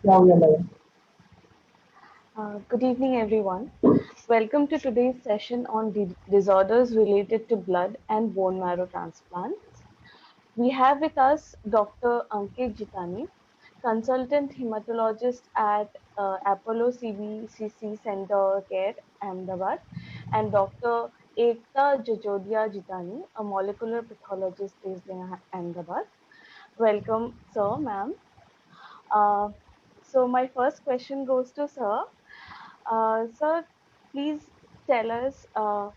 Yeah, we are live. Good evening, everyone. Welcome to today's session on disorders related to blood and bone marrow transplants. We have with us Dr. Ankit Jitani, consultant hematologist at Apollo CBCC Center Care, Ahmedabad, and Dr. Ekta Jajodia Jitani, a molecular pathologist based in Ahmedabad. Welcome, sir, ma'am. Uh, so my first question goes to sir. Sir, please tell us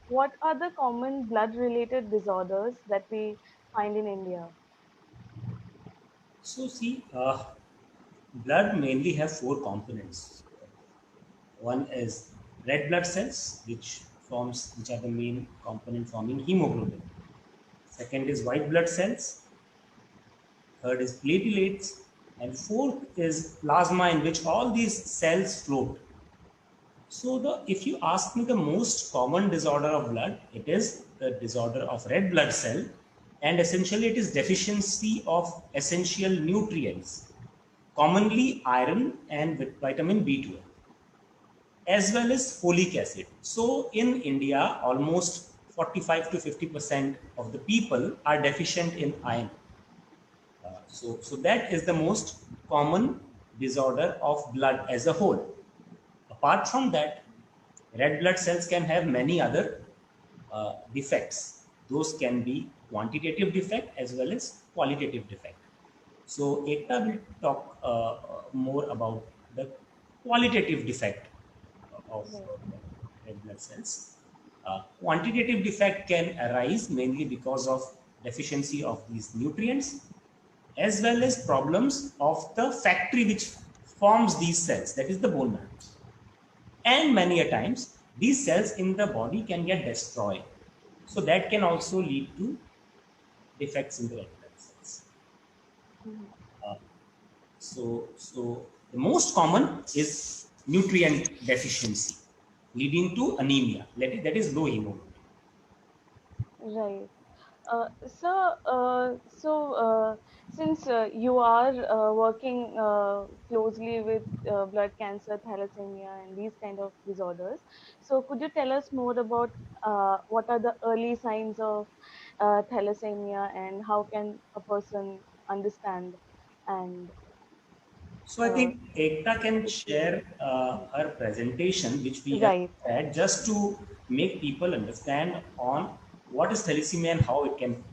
what are the common blood-related disorders that we find in India? So see, blood mainly have four components. One is red blood cells, which are the main component forming hemoglobin. Second is white blood cells. Third is platelets, and fourth is plasma, in which all these cells float. So if you ask me the most common disorder of blood, it is the disorder of red blood cell, and essentially it is deficiency of essential nutrients, commonly iron and vitamin B12, as well as folic acid. So in India, almost 45 to 50% of the people are deficient in iron. So that is the most common disorder of blood as a whole. Apart from that, red blood cells can have many other defects. Those can be quantitative defect as well as qualitative defect. So Ekta will talk more about the qualitative defect of Right. red blood cells. Quantitative defect can arise mainly because of deficiency of these nutrients, as well as problems of the factory which forms these cells, that is the bone marrow. And many a times, these cells in the body can get destroyed. So that can also lead to defects in the red blood cells. Mhm. So the most common is nutrient deficiency, leading to anemia. That is low hemoglobin. Right. Sir, since you are working closely with blood cancer, thalassemia, and these kind of disorders, so could you tell us more about what are the early signs of thalassemia and how can a person understand and So I uh, think Ekta can explain? share her presentation, which we have Right, had, just to make people understand on what is thalassemia and how it can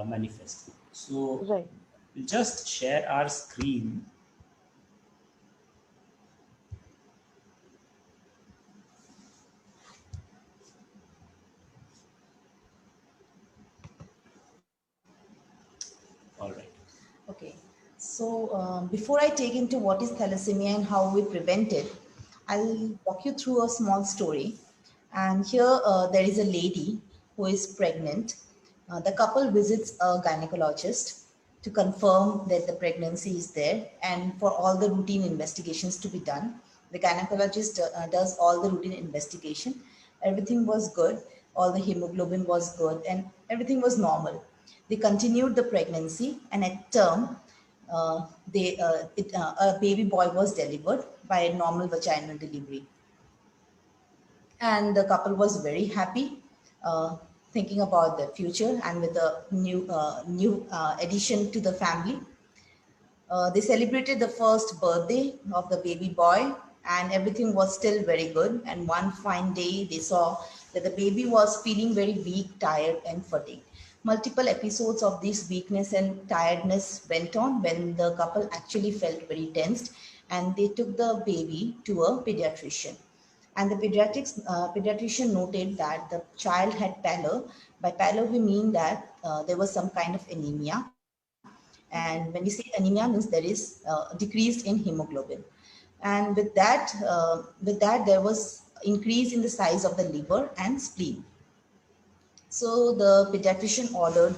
manifest. So right. we'll just share our screen. All right. Okay, so before I take into what is thalassemia and how we prevent it, I'll walk you through a small story. And here there is a lady who is pregnant. The couple visits a gynecologist to confirm that the pregnancy is there and for all the routine investigations to be done. The gynecologist does all the routine investigation. Everything was good, all the hemoglobin was good, and everything was normal. They continued the pregnancy, and at term, a baby boy was delivered by a normal vaginal delivery. And the couple was very happy, thinking about the future and with a new addition to the family. They celebrated the first birthday of the baby boy, and everything was still very good. And one fine day, they saw that the baby was feeling very weak, tired, and fatigued. Multiple episodes of this weakness and tiredness went on when the couple actually felt very tensed, and they took the baby to a pediatrician. And the pediatrician noted that the child had pallor. By pallor, we mean that there was some kind of anemia, and when we say anemia means there is decreased in hemoglobin. And with that there was increase in the size of the liver and spleen. So the pediatrician ordered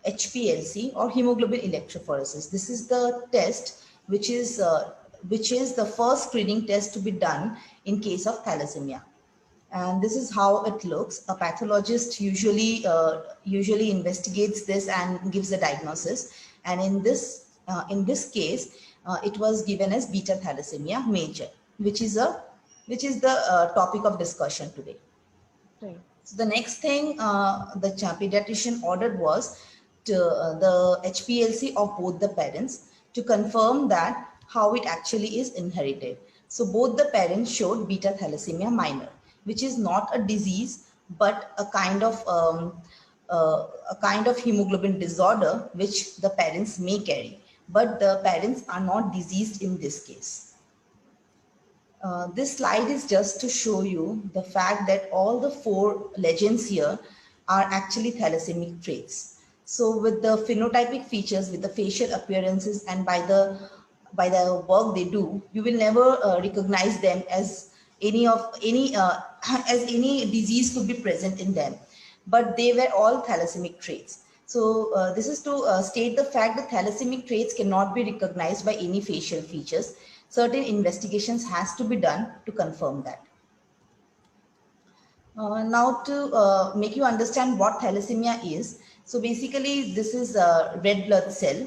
HPLC, or hemoglobin electrophoresis. This is the test which is the first screening test to be done in case of thalassemia. And this is how it looks. A pathologist usually investigates this and gives a diagnosis. And in this case, it was given as beta thalassemia major, which is the topic of discussion today. Right. So the next thing the pediatrician ordered was the HPLC of both the parents to confirm that how it actually is inherited. So both the parents showed beta thalassemia minor, which is not a disease but a kind of hemoglobin disorder which the parents may carry, but the parents are not diseased in this case. This slide is just to show you the fact that all the four legends here are actually thalassemic traits. So with the phenotypic features, with the facial appearances, and by the work they do, you will never recognize them as as any disease could be present in them. But they were all thalassemic traits. So this is to state the fact that thalassemic traits cannot be recognized by any facial features. Certain investigations has to be done to confirm that. Now to make you understand what thalassemia is. So basically this is a red blood cell,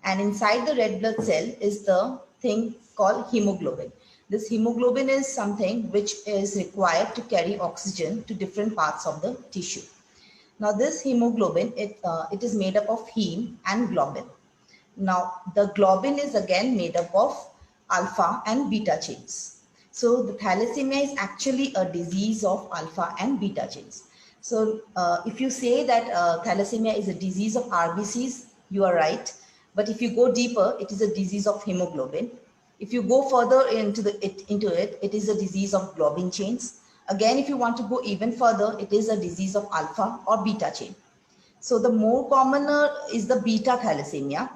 and inside the red blood cell is the thing called hemoglobin. This hemoglobin is something which is required to carry oxygen to different parts of the tissue. Now this hemoglobin, it is made up of heme and globin. Now the globin is again made up of alpha and beta chains. So the thalassemia is actually a disease of alpha and beta chains. So if you say that thalassemia is a disease of RBCs, you are right. But if you go deeper, it is a disease of hemoglobin. If you go further into it, it is a disease of globin chains. Again, if you want to go even further, it is a disease of alpha or beta chain. So the more commoner is the beta thalassemia.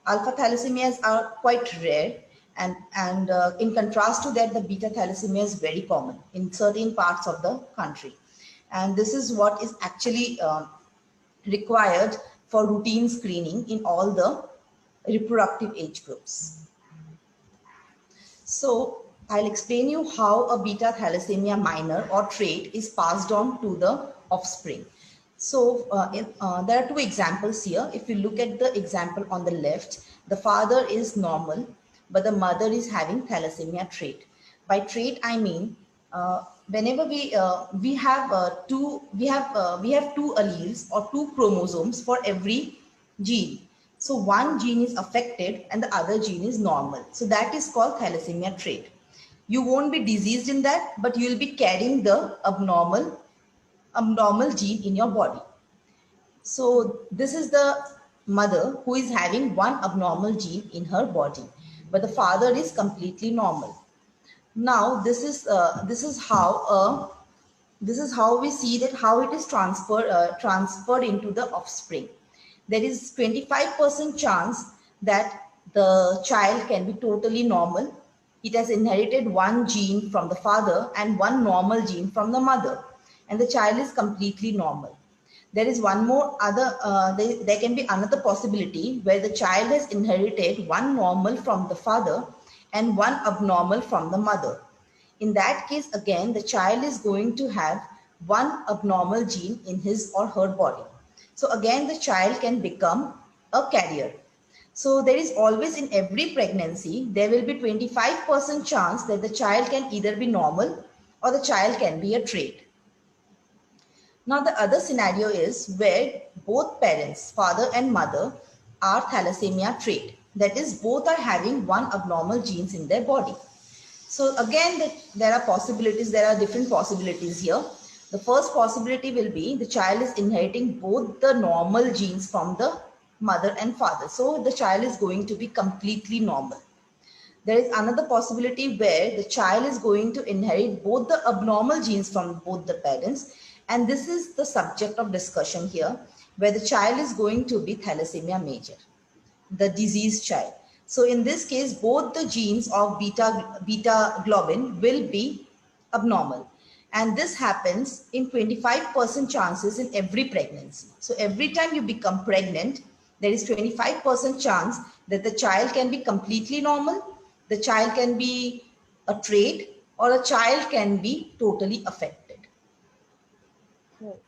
Alpha thalassemias are quite rare, and in contrast to that, the beta thalassemia is very common in certain parts of the country. And this is what is actually required for routine screening in all the reproductive age groups. So I'll explain you how a beta thalassemia minor or trait is passed on to the offspring. So there are two examples here. If you look at the example on the left, the father is normal, but the mother is having thalassemia trait. By trait, I mean whenever we have two alleles or two chromosomes for every gene. So one gene is affected and the other gene is normal. So that is called thalassemia trait. You won't be diseased in that, but you will be carrying the abnormal gene in your body. So this is the mother who is having one abnormal gene in her body, but the father is completely normal. Now this is how we see that how it is transferred into the offspring. There is 25% chance that the child can be totally normal. It has inherited one gene from the father and one normal gene from the mother, and the child is completely normal. There is one more there can be another possibility where the child has inherited one normal from the father and one abnormal from the mother. In that case, again, the child is going to have one abnormal gene in his or her body. So again, the child can become a carrier. So there is always, in every pregnancy, there will be 25% chance that the child can either be normal or the child can be a trait. Now the other scenario is where both parents, father and mother, are thalassemia trait. That is, both are having one abnormal genes in their body. So again, there are different possibilities here. The first possibility will be the child is inheriting both the normal genes from the mother and father. So the child is going to be completely normal. There is another possibility where the child is going to inherit both the abnormal genes from both the parents. And this is the subject of discussion here, where the child is going to be thalassemia major, the diseased child. So in this case, both the genes of beta globin will be abnormal. And this happens in 25% chances in every pregnancy. So every time you become pregnant, there is 25% chance that the child can be completely normal, the child can be a trait, or a child can be totally affected. Right.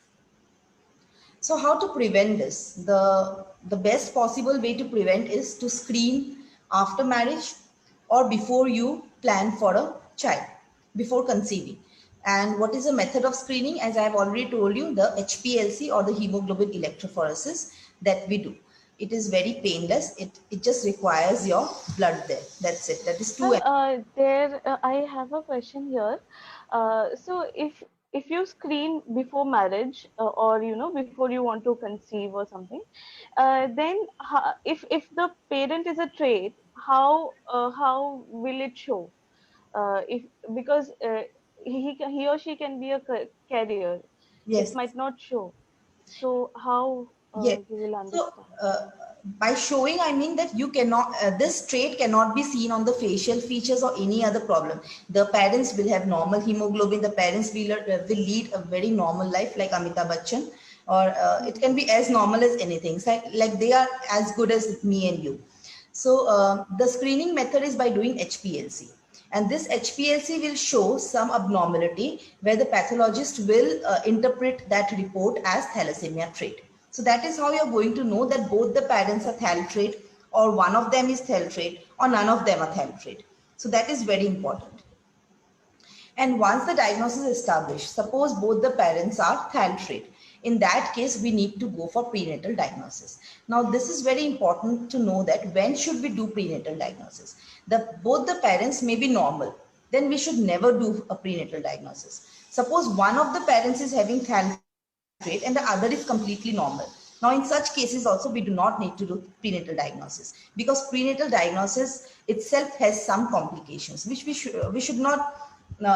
So how to prevent this? The best possible way to prevent is to screen after marriage or before you plan for a child, before conceiving. And what is the method of screening? As I have already told you, the HPLC or the hemoglobin electrophoresis that we do. It is very painless. It just requires your blood there. That's it. That is two. Ma'am, I have a question here. So if you screen before marriage, or before you want to conceive or something, then if the parent is a trait, how will it show? If Because he or she can be a carrier, it Yes. might not show. So how Yes. you will So understand? by showing, I mean that you cannot, this trait cannot be seen on the facial features or any other problem. The parents will have normal hemoglobin. The parents will lead a very normal life like Amitabh Bachchan, or it can be as normal as anything. So, like they are as good as me and you. So the screening method is by doing HPLC. And this HPLC will show some abnormality where the pathologist will interpret that report as thalassemia trait. So that is how you're going to know that both the parents are thal trait, or one of them is thal trait, or none of them are thal trait. So that is very important. And once the diagnosis is established, suppose both the parents are thal trait. In that case, we need to go for prenatal diagnosis. Now, this is very important to know that when should we do prenatal diagnosis? Both the parents may be normal, then we should never do a prenatal diagnosis. Suppose one of the parents is having thal trait and the other is completely normal. Now, in such cases also, we do not need to do prenatal diagnosis, because prenatal diagnosis itself has some complications, which we should not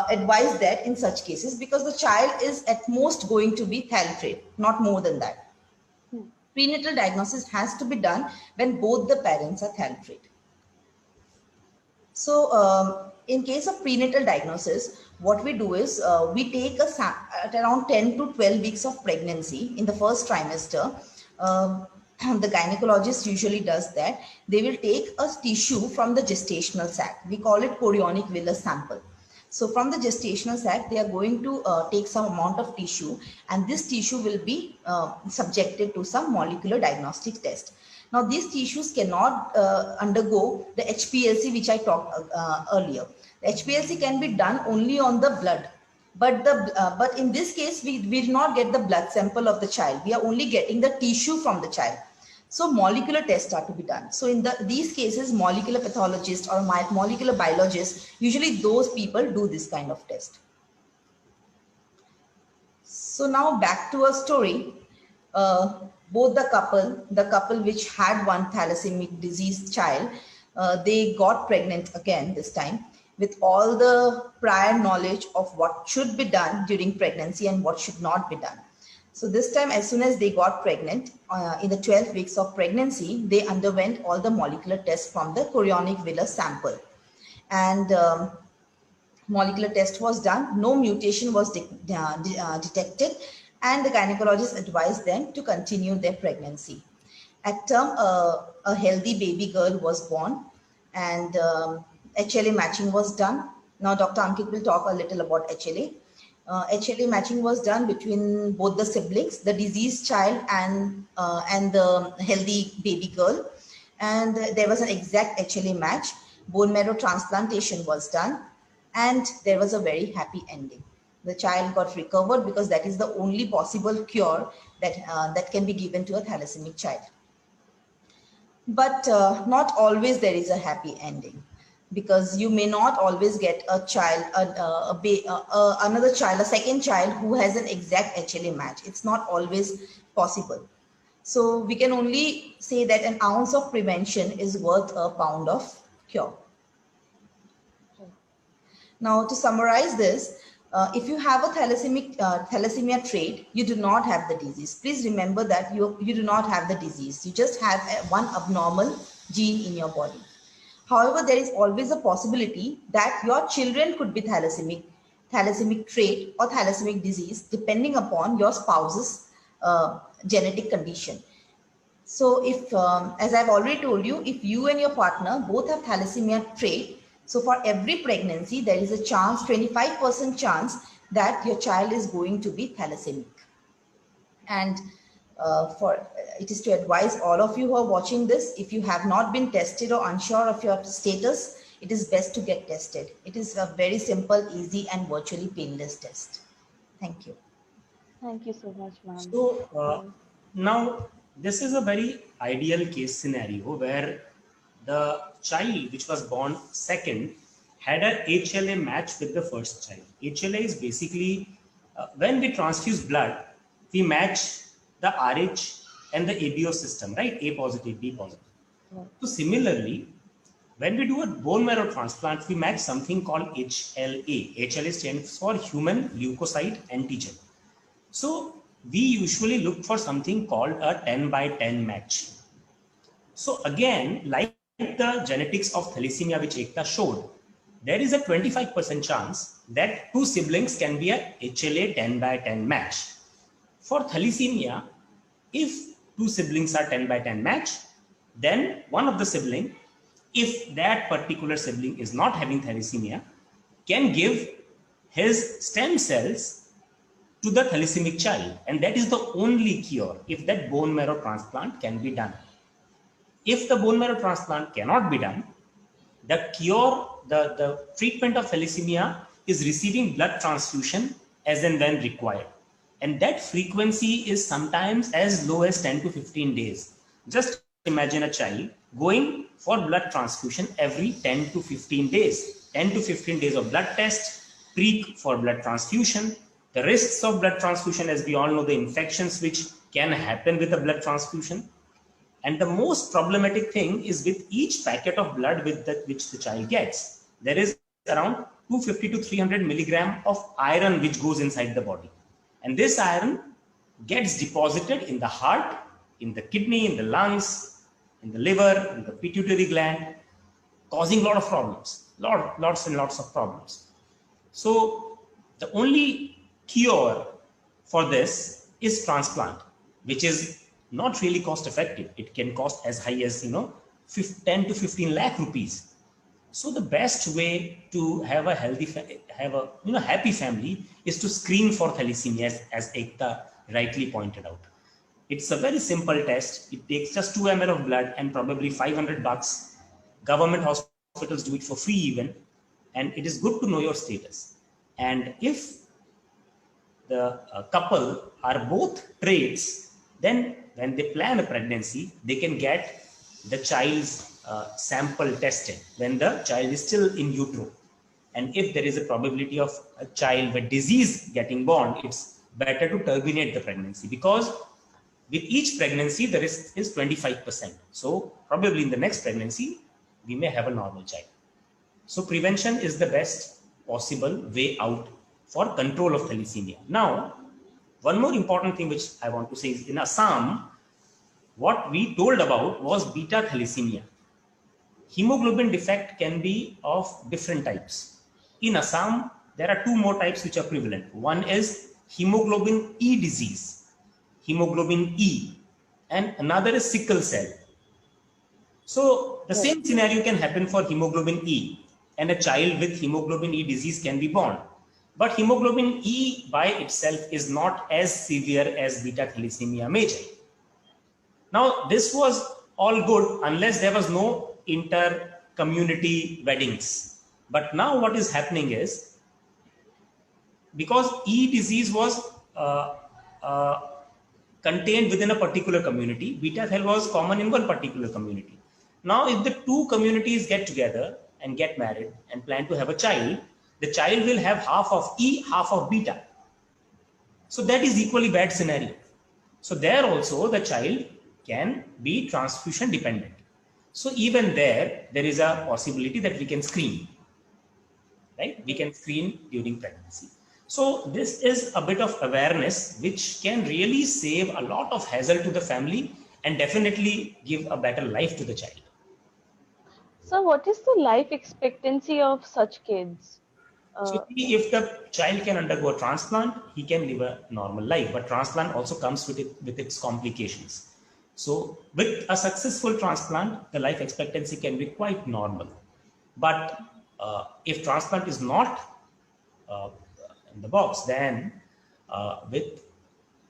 advise that in such cases, because the child is at most going to be thal trait, not more than that. Prenatal diagnosis has to be done when both the parents are thal trait. So in case of prenatal diagnosis, what we do is we take at around 10 to 12 weeks of pregnancy in the first trimester. The gynecologist usually does that. They will take a tissue from the gestational sac. We call it chorionic villus sample. So from the gestational sac, they are going to take some amount of tissue, and this tissue will be subjected to some molecular diagnostic test. Now, these tissues cannot undergo the HPLC, which I talked earlier. The HPLC can be done only on the blood. But in this case, we do not get the blood sample of the child. We are only getting the tissue from the child. So molecular tests are to be done. So in these cases, molecular pathologists or molecular biologists, usually those people do this kind of test. So now back to a story. Both the couple which had one thalassemia disease child, they got pregnant again this time with all the prior knowledge of what should be done during pregnancy and what should not be done. So this time, as soon as they got pregnant, in the 12 weeks of pregnancy, they underwent all the molecular tests from the chorionic villus sample. And molecular test was done. No mutation was detected, and the gynecologist advised them to continue their pregnancy. At term, a healthy baby girl was born, and HLA matching was done. Now, Dr. Ankit will talk a little about HLA. HLA matching was done between both the siblings, the diseased child and the healthy baby girl. And there was an exact HLA match. Bone marrow transplantation was done, and there was a very happy ending. The child got recovered because that is the only possible cure that can be given to a thalassemia child. But not always there is a happy ending, because you may not always get a child, another child, a second child who has an exact HLA match. It's not always possible. So we can only say that an ounce of prevention is worth a pound of cure. Now, to summarize this, if you have a thalassemia trait, you do not have the disease. Please remember that you do not have the disease. You just have one abnormal gene in your body. However, there is always a possibility that your children could be thalassemia trait or thalassemia disease, depending upon your spouse's genetic condition. So if, as I've already told you, if you and your partner both have thalassemia trait, so for every pregnancy, there is a chance, 25% chance that your child is going to be thalassemic. And it is to advise all of you who are watching this, if you have not been tested or unsure of your status, it is best to get tested. It is a very simple, easy, and virtually painless test. Thank you. Thank you so much, ma'am. So Uh, now this is a very ideal case scenario where the child which was born second had a HLA match with the first child. HLA is basically when we transfuse blood, we match the RH and the ABO system, right? A positive, B positive. right. So similarly, when we do a bone marrow transplant, we match something called HLA. HLA stands for human leukocyte antigen. So we usually look for something called a 10 by 10 match. So again, like the genetics of thalassemia which Ekta showed, there is a 25% chance that two siblings can be a HLA 10 by 10 match. For thalassemia, if two siblings are 10 by 10 match, then one of the sibling, if that particular sibling is not having thalassemia, can give his stem cells to the thalassaemic child, and that is the only cure if that bone marrow transplant can be done. If the bone marrow transplant cannot be done, the cure, the treatment of thalassemia is receiving blood transfusion as and when required. And that frequency is sometimes as low as 10 to 15 days. Just imagine a child going for blood transfusion every 10 to 15 days. 10 to 15 days of blood test, pre for blood transfusion, the risks of blood transfusion, as we all know, the infections which can happen with the blood transfusion. And the most problematic thing is with each packet of blood which the child gets, there is around 250 to 300 milligram of iron which goes inside the body. And this iron gets deposited in the heart, in the kidney, in the lungs, in the liver, in the pituitary gland, causing a lot of problems, lots and lots of problems. So the only cure for this is transplant, which is not really cost effective. It can cost as high as 10 to 15 lakh rupees. So the best way to have a happy family is to screen for thalassemia, as Ekta rightly pointed out. It's a very simple test. It takes just 2 ml of blood and probably $500. Government hospitals do it for free even, and it is good to know your status. And if the couple are both traits, then when they plan a pregnancy, they can get the child's sample tested when the child is still in utero. And if there is a probability of a child with disease getting born, it's better to terminate the pregnancy, because with each pregnancy, the risk is 25%. So probably in the next pregnancy, we may have a normal child. So prevention is the best possible way out for control of thalassemia. Now, one more important thing which I want to say is, in Assam, what we told about was beta thalassemia. Hemoglobin defect can be of different types. In Assam, there are two more types which are prevalent. One is hemoglobin E disease, hemoglobin E, and another is sickle cell. So the same scenario can happen for hemoglobin E, and a child with hemoglobin E disease can be born. But hemoglobin E by itself is not as severe as beta thalassemia major. Now, this was all good unless there was no inter-community weddings. But now what is happening is, because E disease was contained within a particular community, beta thal was common in one particular community. Now, if the two communities get together and get married and plan to have a child, the child will have half of E, half of beta. So that is equally bad scenario. So there also the child can be transfusion dependent. So even there is a possibility that we can screen, right? We can screen during pregnancy. So this is a bit of awareness which can really save a lot of hassle to the family and definitely give a better life to the child. So what is the life expectancy of such kids? So if the child can undergo a transplant, he can live a normal life, but transplant also comes with its complications. So with a successful transplant, the life expectancy can be quite normal. But if transplant is not in the box, then with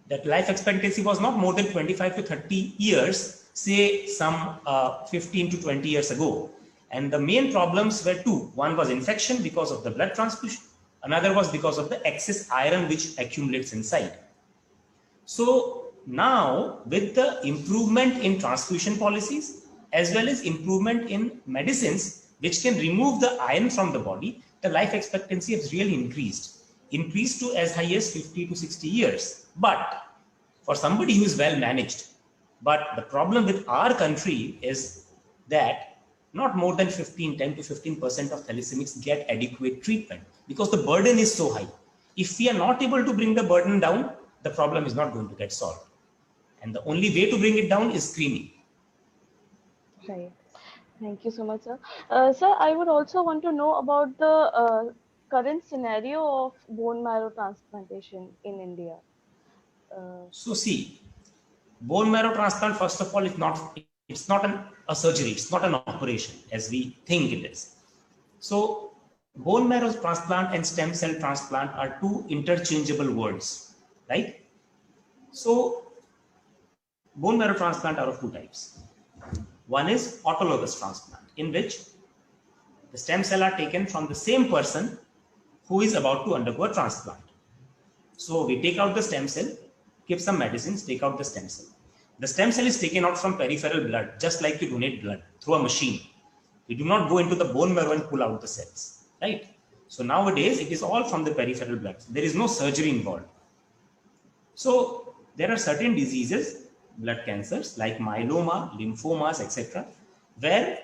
that life expectancy was not more than 25 to 30 years, say some 15 to 20 years ago. And the main problems were two. One was infection because of the blood transfusion. Another was because of the excess iron which accumulates inside. So now with the improvement in transfusion policies as well as improvement in medicines which can remove the iron from the body, the life expectancy has really increased to as high as 50 to 60 years. But for somebody who is well managed, but the problem with our country is that not more than 10 to 15% of thalassemics get adequate treatment because the burden is so high. If we are not able to bring the burden down, the problem is not going to get solved. And the only way to bring it down is screening. Right. Thank you so much, sir. Sir, I would also want to know about the current scenario of bone marrow transplantation in India. So see, bone marrow transplant, first of all, it's not a surgery, it's not an operation as we think it is. So bone marrow transplant and stem cell transplant are two interchangeable words, right? So bone marrow transplant are of two types. One is autologous transplant, in which the stem cell are taken from the same person who is about to undergo a transplant. So we take out the stem cell, give some medicines, take out the stem cell. The stem cell is taken out from peripheral blood, just like you donate blood through a machine. We do not go into the bone marrow and pull out the cells, right? So nowadays it is all from the peripheral blood. There is no surgery involved. So there are certain diseases, blood cancers like myeloma, lymphomas, etc., where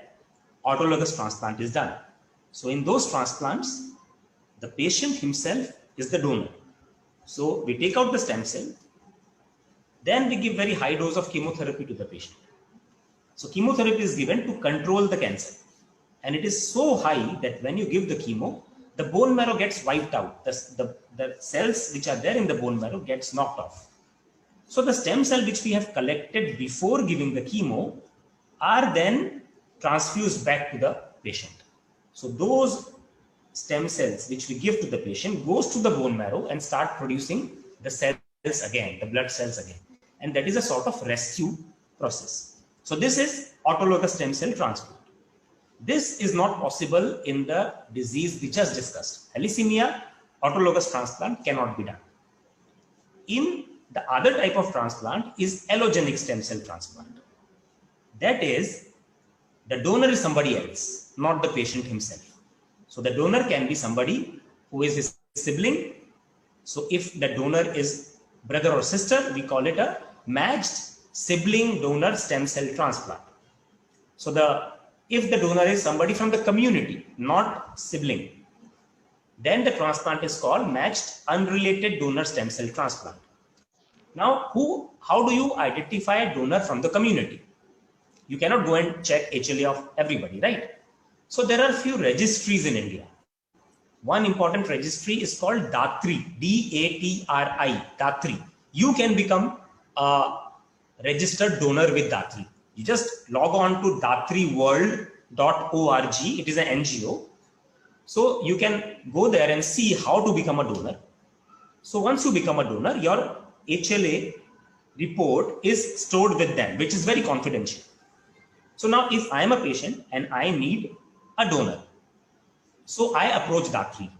autologous transplant is done. So in those transplants, the patient himself is the donor. So we take out the stem cell, then we give very high dose of chemotherapy to the patient. So chemotherapy is given to control the cancer. And it is so high that when you give the chemo, the bone marrow gets wiped out. The cells which are there in the bone marrow gets knocked off. So the stem cell which we have collected before giving the chemo are then transfused back to the patient. So those stem cells which we give to the patient goes to the bone marrow and start producing the cells again, the blood cells again. And that is a sort of rescue process. So this is autologous stem cell transplant. This is not possible in the disease we just discussed. Thalassemia, autologous transplant cannot be done. In the other type of transplant is allogenic stem cell transplant. That is, the donor is somebody else, not the patient himself. So the donor can be somebody who is his sibling. So if the donor is brother or sister, we call it a matched sibling donor stem cell transplant. So if the donor is somebody from the community, not sibling, then the transplant is called matched unrelated donor stem cell transplant. Now, how do you identify a donor from the community? You cannot go and check HLA of everybody, right? So there are a few registries in India. One important registry is called DATRI, D-A-T-R-I, DATRI. You can become a registered donor with DATRI. You just log on to datriworld.org. It is an NGO. So you can go there and see how to become a donor. So once you become a donor, your HLA report is stored with them, which is very confidential. So now if I am a patient and I need a donor, so I approach DATRI.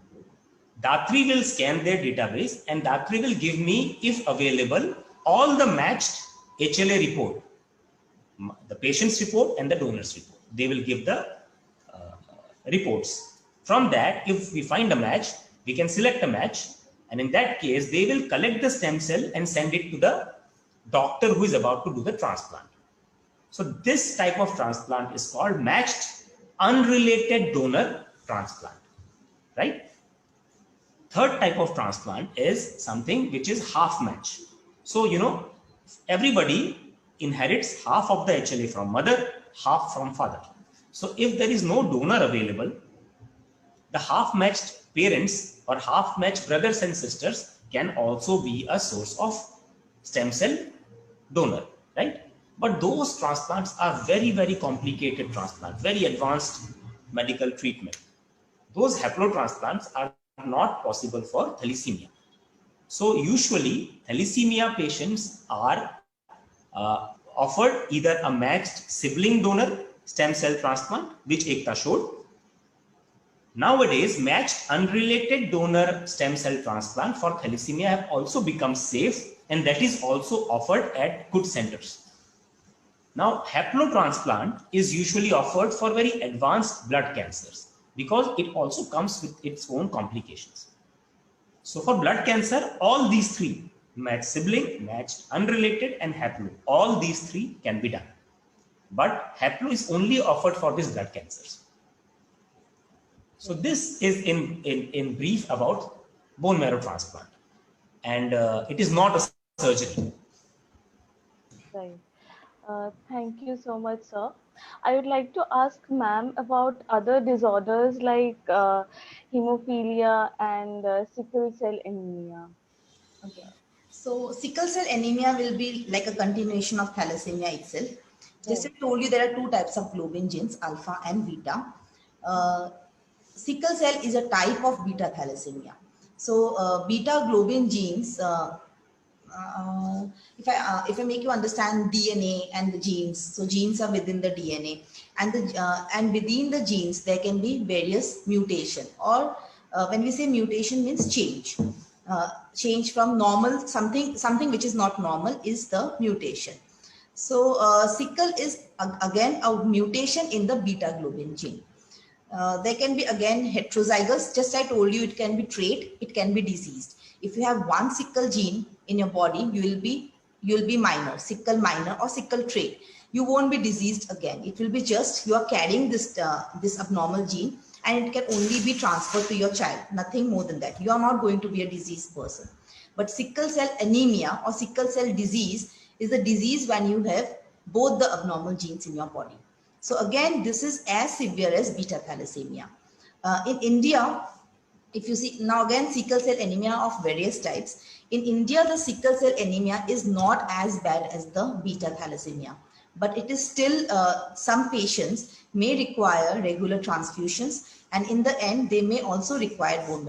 DATRI will scan their database and DATRI will give me, if available, all the matched HLA report, the patient's report and the donor's report. They will give the reports. From that, if we find a match, we can select a match. And in that case, they will collect the stem cell and send it to the doctor who is about to do the transplant. So this type of transplant is called matched unrelated donor transplant, right? Third type of transplant is something which is half match. So, everybody inherits half of the HLA from mother, half from father. So if there is no donor available, the half matched parents or half matched brothers and sisters can also be a source of stem cell donor, right? But those transplants are very, very complicated transplants, very advanced medical treatment. Those haplotransplants are not possible for thalassemia. So usually thalassemia patients are offered either a matched sibling donor stem cell transplant, which Ekta showed. Nowadays, matched unrelated donor stem cell transplant for thalassemia have also become safe, and that is also offered at good centers. Now, haplotransplant is usually offered for very advanced blood cancers because it also comes with its own complications. So for blood cancer, all these three, matched sibling, matched unrelated, and haplo, all these three can be done. But haplo is only offered for these blood cancers. So this is in brief about bone marrow transplant. And it is not a surgery. Right. Thank you so much, sir. I would like to ask ma'am about other disorders like hemophilia and sickle cell anemia. Okay. So sickle cell anemia will be like a continuation of thalassemia itself. Just I told you there are two types of globin genes, alpha and beta. Sickle cell is a type of beta thalassemia. So beta globin genes, if I make you understand DNA and the genes, so genes are within the DNA, and within the genes there can be various mutation, or when we say mutation means change. Change from normal, something which is not normal is the mutation. So sickle is again a mutation in the beta globin gene. There can be again heterozygous. Just I told you, it can be trait, it can be diseased. If you have one sickle gene in your body, you will be minor, sickle minor or sickle trait. You won't be diseased again. It will be just you are carrying this abnormal gene, and it can only be transferred to your child. Nothing more than that. You are not going to be a diseased person. But sickle cell anemia or sickle cell disease is a disease when you have both the abnormal genes in your body. So again, this is as severe as beta thalassemia. In India, if you see now again sickle cell anemia of various types. In India, the sickle cell anemia is not as bad as the beta thalassemia, but it is still some patients may require regular transfusions, and in the end they may also require bone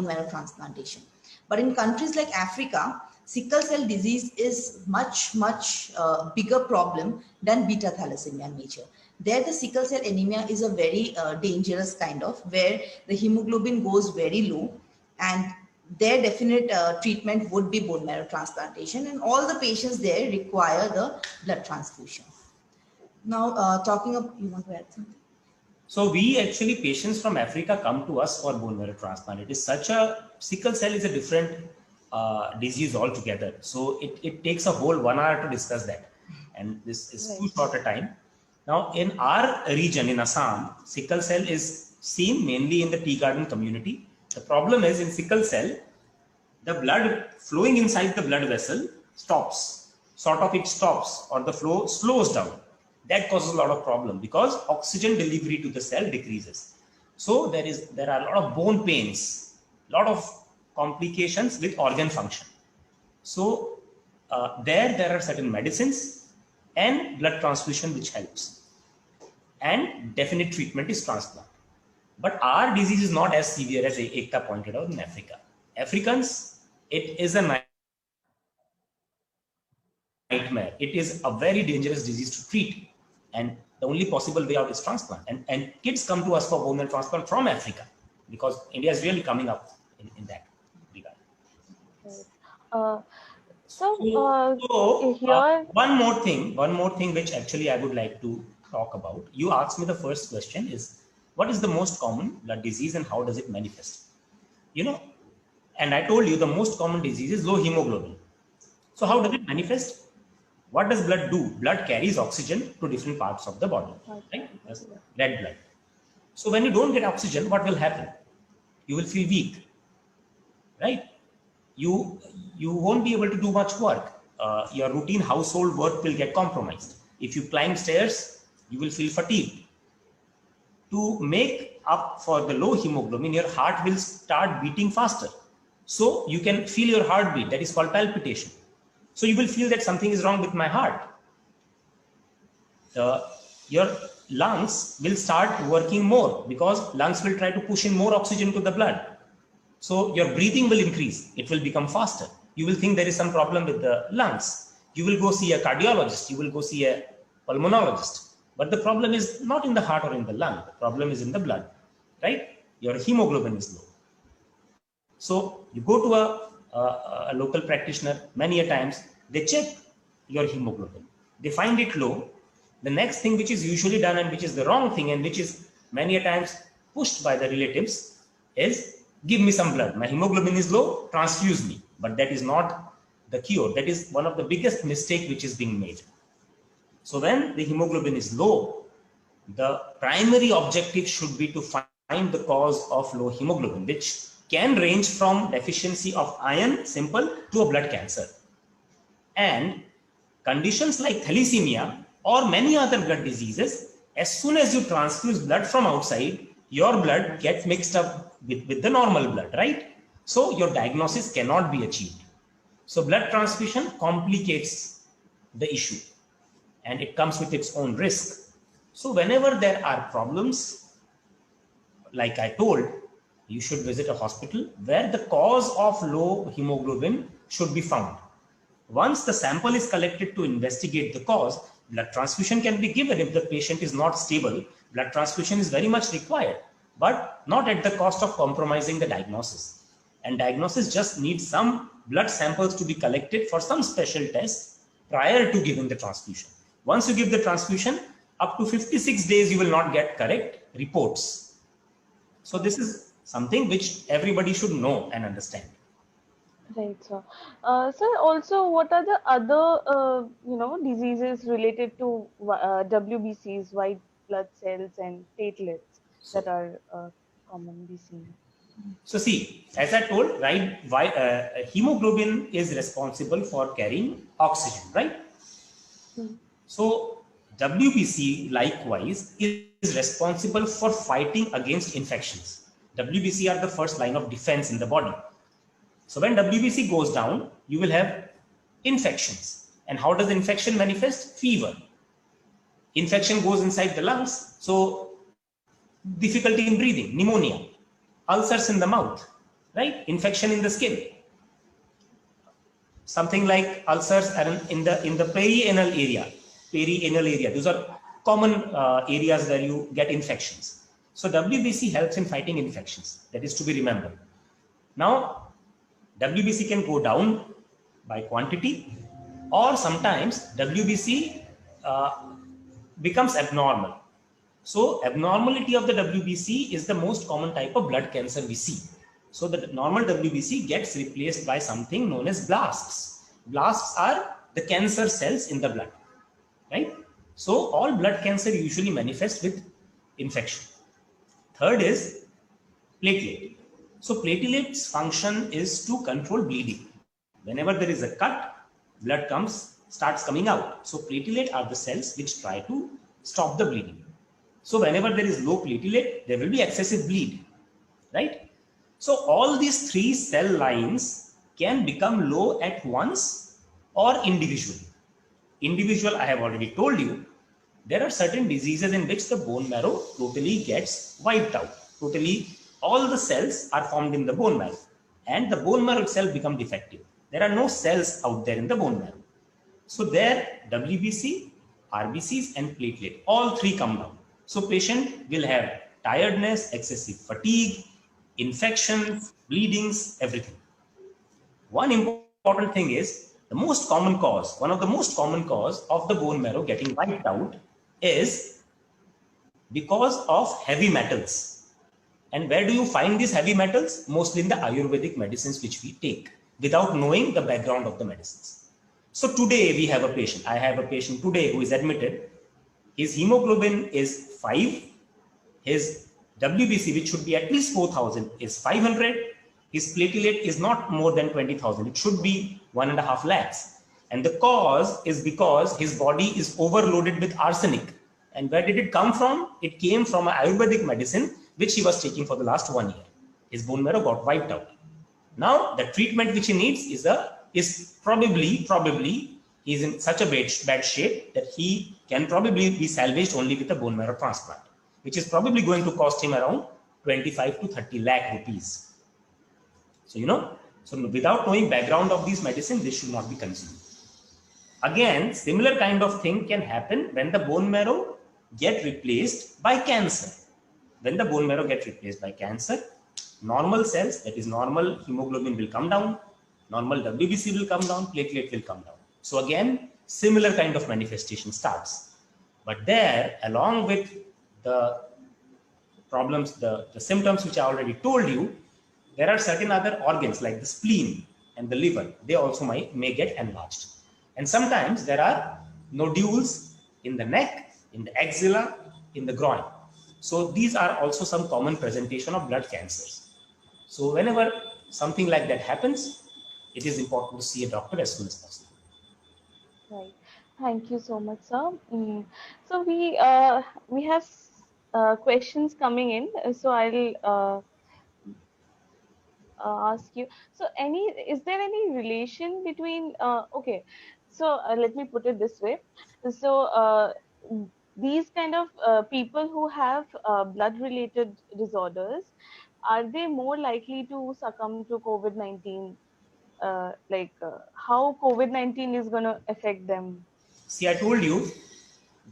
marrow transplantation. But in countries like Africa, sickle cell disease is much bigger problem than beta thalassemia nature. There the sickle cell anemia is a very dangerous kind of, where the hemoglobin goes very low, and their definite treatment would be bone marrow transplantation, and all the patients there require the blood transfusion. Now talking of, you want to add something? So we actually, patients from Africa come to us for bone marrow transplant. It is such a, sickle cell is a different disease altogether. So it takes a whole 1 hour to discuss that. And this is too short a time. Now in our region in Assam, sickle cell is seen mainly in the tea garden community. The problem is in sickle cell, the blood flowing inside the blood vessel stops, sort of it stops, or the flow slows down. That causes a lot of problem because oxygen delivery to the cell decreases. So there are a lot of bone pains, a lot of complications with organ function. So there are certain medicines and blood transfusion which helps, and definite treatment is transplant. But our disease is not as severe as Ekta pointed out in Africa. Africans, it is a nightmare. It is a very dangerous disease to treat, and the only possible way out is transplant. And kids come to us for bone marrow transplant from Africa because India is really coming up in that regard. One more thing which actually I would like to talk about. You asked me, the first question is, what is the most common blood disease and how does it manifest? You know, and I told you the most common disease is low hemoglobin. So how does it manifest? What does blood do? Blood carries oxygen to different parts of the body, right? Red blood. So when you don't get oxygen, what will happen? You will feel weak, right? You won't be able to do much work. Your routine household work will get compromised. If you climb stairs, you will feel fatigued. To make up for the low hemoglobin, your heart will start beating faster. So you can feel your heartbeat, that is called palpitation. So you will feel that something is wrong with my heart. Your lungs will start working more because lungs will try to push in more oxygen to the blood. So your breathing will increase. It will become faster. You will think there is some problem with the lungs. You will go see a cardiologist. You will go see a pulmonologist. But the problem is not in the heart or in the lung. The problem is in the blood, right? Your hemoglobin is low. So you go to a local practitioner, many a times they check your hemoglobin. They find it low. The next thing which is usually done and which is the wrong thing and which is many a times pushed by the relatives is give me some blood. My hemoglobin is low, transfuse me. But that is not the cure. That is one of the biggest mistake which is being made. So when the hemoglobin is low, the primary objective should be to find the cause of low hemoglobin, which can range from deficiency of iron, simple, to a blood cancer. And conditions like thalassemia or many other blood diseases, as soon as you transfuse blood from outside, your blood gets mixed up with the normal blood, right? So your diagnosis cannot be achieved. So blood transfusion complicates the issue and it comes with its own risk. So whenever there are problems, like I told, you should visit a hospital where the cause of low hemoglobin should be found. Once the sample is collected to investigate the cause, blood transfusion can be given if the patient is not stable. Blood transfusion is very much required, but not at the cost of compromising the diagnosis. And diagnosis just needs some blood samples to be collected for some special tests prior to giving the transfusion. Once you give the transfusion, up to 56 days, you will not get correct reports. So this is something which everybody should know and understand. Right, sir. Sir, also, what are the other, diseases related to WBCs, white blood cells, and platelets that are commonly seen? So see, as I told, right, hemoglobin is responsible for carrying oxygen, right? So WBC likewise is responsible for fighting against infections. WBC are the first line of defense in the body. So when WBC goes down, you will have infections. And how does the infection manifest? Fever. Infection goes inside the lungs, so difficulty in breathing, pneumonia, ulcers in the mouth, right? Infection in the skin. Something like ulcers are in the perianal area. Those are common areas where you get infections. So WBC helps in fighting infections. That is to be remembered. Now, WBC can go down by quantity, or sometimes WBC becomes abnormal. So abnormality of the WBC is the most common type of blood cancer we see. So the normal WBC gets replaced by something known as blasts. Blasts are the cancer cells in the blood, right? So all blood cancer usually manifests with infection. Third is platelet. So platelets function is to control bleeding. Whenever there is a cut, blood starts coming out. So platelet are the cells which try to stop the bleeding. So whenever there is low platelet, there will be excessive bleed, right? So all these three cell lines can become low at once or individually. Individual, I have already told you, there are certain diseases in which the bone marrow totally gets wiped out. Totally, all the cells are formed in the bone marrow and the bone marrow itself becomes defective. There are no cells out there in the bone marrow. So there, WBC, RBCs and platelet, all three come down. So patient will have tiredness, excessive fatigue, infections, bleedings, everything. One important thing is the most common cause, one of the most common cause of the bone marrow getting wiped out is because of heavy metals. And where do you find these heavy metals? Mostly in the Ayurvedic medicines which we take without knowing the background of the medicines. So today we have a patient. I have a patient today who is admitted. His hemoglobin is 5. His WBC, which should be at least 4,000, is 500. His platelet is not more than 20,000. It should be 1.5 lakhs. And the cause is because his body is overloaded with arsenic. And where did it come from? It came from an Ayurvedic medicine which he was taking for the last 1 year. His bone marrow got wiped out. Now the treatment which he needs is probably he's in such a bad shape that he can probably be salvaged only with a bone marrow transplant, which is probably going to cost him around 25 to 30 lakh rupees. So, so without knowing background of these medicines, this should not be consumed. Again, similar kind of thing can happen when the bone marrow get replaced by cancer. When the bone marrow gets replaced by cancer, normal cells, that is normal hemoglobin will come down, normal WBC will come down, platelet will come down. So again, similar kind of manifestation starts. But there, along with the problems, the symptoms which I already told you, there are certain other organs like the spleen and the liver. They also may get enlarged. And sometimes there are nodules in the neck, in the axilla, in the groin. So these are also some common presentation of blood cancers. So whenever something like that happens, it is important to see a doctor as soon as possible. Right. Thank you so much, sir. So we have questions coming in. So I'll ask you. So is there any relation between? Okay. So let me put it this way. So these kind of people who have blood-related disorders, are they more likely to succumb to COVID-19? How COVID-19 is going to affect them? See, I told you,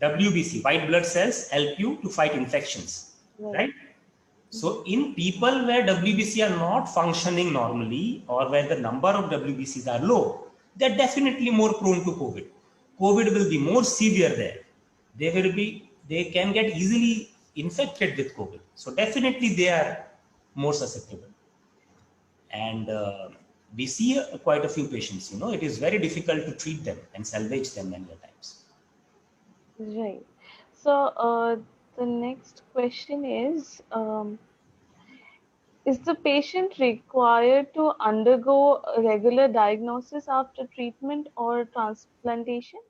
WBC, white blood cells, help you to fight infections, right? So in people where WBC are not functioning normally, or where the number of WBCs are low, they're definitely more prone to COVID. COVID will be more severe there. They can get easily infected with COVID. So definitely they are more susceptible. And we see quite a few patients, it is very difficult to treat them and salvage them many times. Right. So the next question is the patient required to undergo regular diagnosis after treatment or transplantation?